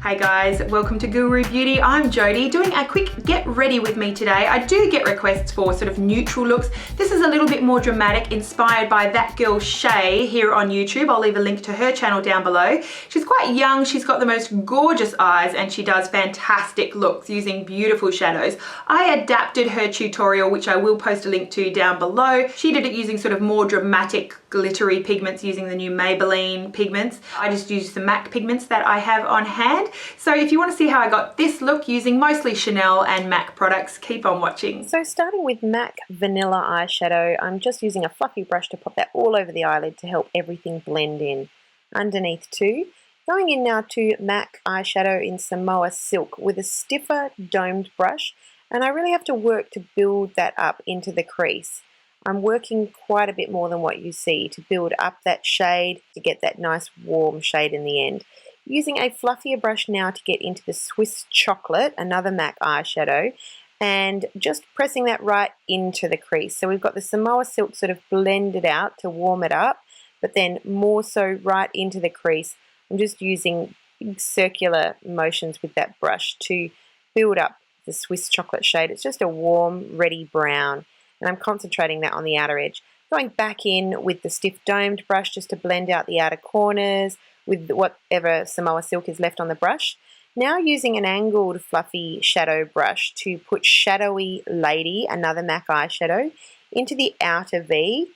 Hey guys, welcome to GOO ROO Beauty. I'm Jodie, doing a quick get ready with me today. I do get requests for sort of neutral looks. This is a little bit more dramatic, inspired by that girl Shay here on YouTube. I'll leave a link to her channel down below. She's quite young, she's got the most gorgeous eyes, and she does fantastic looks using beautiful shadows. I adapted her tutorial, which I will post a link to down below. She did it using sort of more dramatic glittery pigments using the new Maybelline pigments. I just used the MAC pigments that I have on hand. So if you want to see how I got this look using mostly Chanel and MAC products, keep on watching. So starting with MAC Vanilla eyeshadow, I'm just using a fluffy brush to pop that all over the eyelid to help everything blend in. Underneath too. Going in now to MAC eyeshadow in Samoa Silk with a stiffer domed brush, and I really have to work to build that up into the crease. I'm working quite a bit more than what you see to build up that shade to get that nice warm shade in the end. Using a fluffier brush now to get into the Swiss Chocolate, another MAC eyeshadow, and just pressing that right into the crease. So we've got the Samoa Silk sort of blended out to warm it up, but then more so right into the crease. I'm just using big circular motions with that brush to build up the Swiss Chocolate shade. It's just a warm, reddy brown, and I'm concentrating that on the outer edge. Going back in with the stiff domed brush just to blend out the outer corners with whatever Samoa Silk is left on the brush. Now using an angled fluffy shadow brush to put Shadowy Lady, another MAC eyeshadow, into the outer V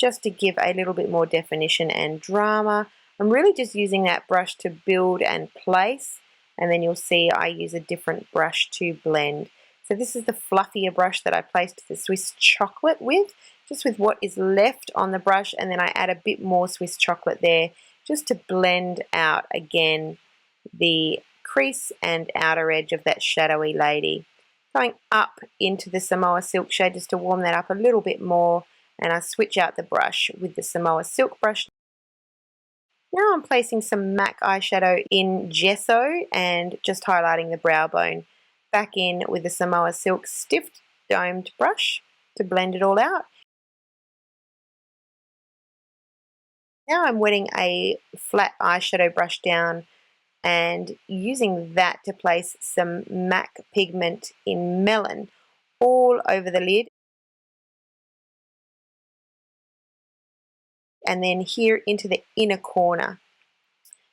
just to give a little bit more definition and drama. I'm really just using that brush to build and place, and then you'll see I use a different brush to blend. So this is the fluffier brush that I placed the Swiss Chocolate with, just with what is left on the brush, and then I add a bit more Swiss Chocolate there just to blend out again the crease and outer edge of that Shadowy Lady. Going up into the Samoa Silk shade just to warm that up a little bit more, and I switch out the brush with the Samoa Silk brush. Now I'm placing some MAC eyeshadow in Gesso and just highlighting the brow bone. Back in with the Samoa Silk stiff domed brush to blend it all out. Now I'm wetting a flat eyeshadow brush down and using that to place some MAC pigment in Melon all over the lid. And then here into the inner corner.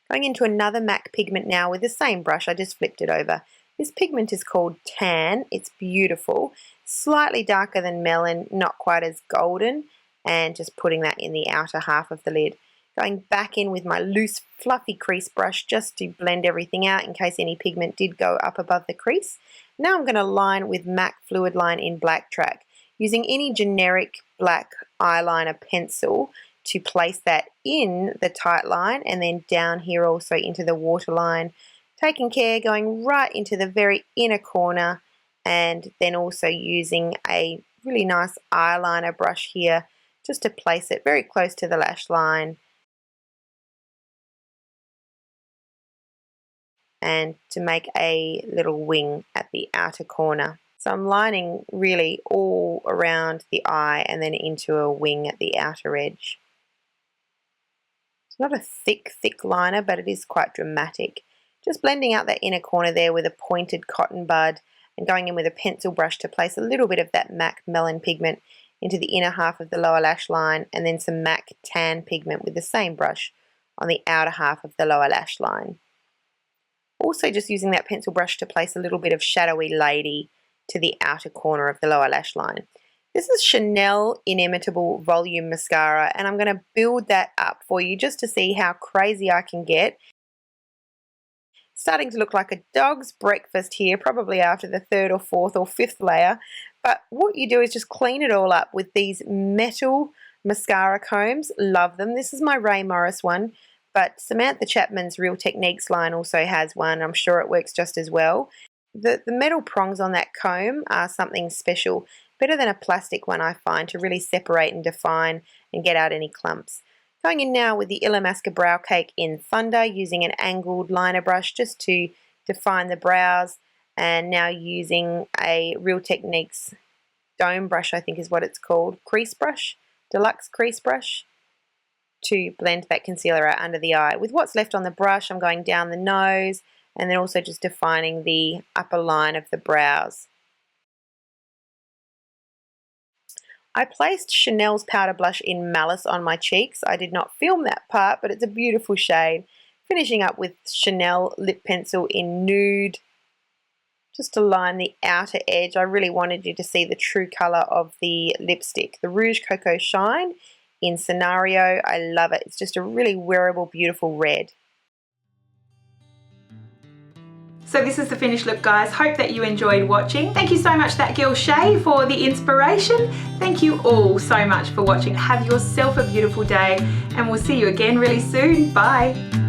Going into another MAC pigment now with the same brush, I just flipped it over. This pigment is called Tan. It's beautiful, slightly darker than Melon, not quite as golden, and just putting that in the outer half of the lid. Going back in with my loose fluffy crease brush just to blend everything out in case any pigment did go up above the crease. Now I'm going to line with MAC Fluidline in Backtrack, using any generic black eyeliner pencil to place that in the tight line, and then down here also into the waterline. Taking care, going right into the very inner corner, and then also using a really nice eyeliner brush here just to place it very close to the lash line and to make a little wing at the outer corner. So I'm lining really all around the eye and then into a wing at the outer edge. It's not a thick liner, but it is quite dramatic. Just blending out that inner corner there with a pointed cotton bud and going in with a pencil brush to place a little bit of that MAC Melon pigment into the inner half of the lower lash line, and then some MAC Tan pigment with the same brush on the outer half of the lower lash line. Also just using that pencil brush to place a little bit of Shadowy Lady to the outer corner of the lower lash line. This is Chanel Inimitable Volume Mascara, and I'm going to build that up for you just to see how crazy I can get. Starting to look like a dog's breakfast here, probably after the third or fourth or fifth layer. But what you do is just clean it all up with these metal mascara combs. Love them. This is my Ray Morris one, but Samantha Chapman's Real Techniques line also has one. I'm sure it works just as well. The metal prongs on that comb are something special. Better than a plastic one, I find, to really separate and define and get out any clumps. Going in now with the Illamasqua Brow Cake in Thunder, using an angled liner brush just to define the brows, and now using a Real Techniques dome brush, I think is what it's called, crease brush, deluxe crease brush, to blend that concealer out under the eye. With what's left on the brush, I'm going down the nose and then also just defining the upper line of the brows. I placed Chanel's powder blush in Malice on my cheeks. I did not film that part, but it's a beautiful shade. Finishing up with Chanel lip pencil in Nude, just to line the outer edge. I really wanted you to see the true colour of the lipstick. The Rouge Coco Shine in Scenario. I love it. It's just a really wearable, beautiful red. So this is the finished look, guys. Hope that you enjoyed watching. Thank you so much, That Girl Shay, for the inspiration. Thank you all so much for watching. Have yourself a beautiful day, and we'll see you again really soon. Bye.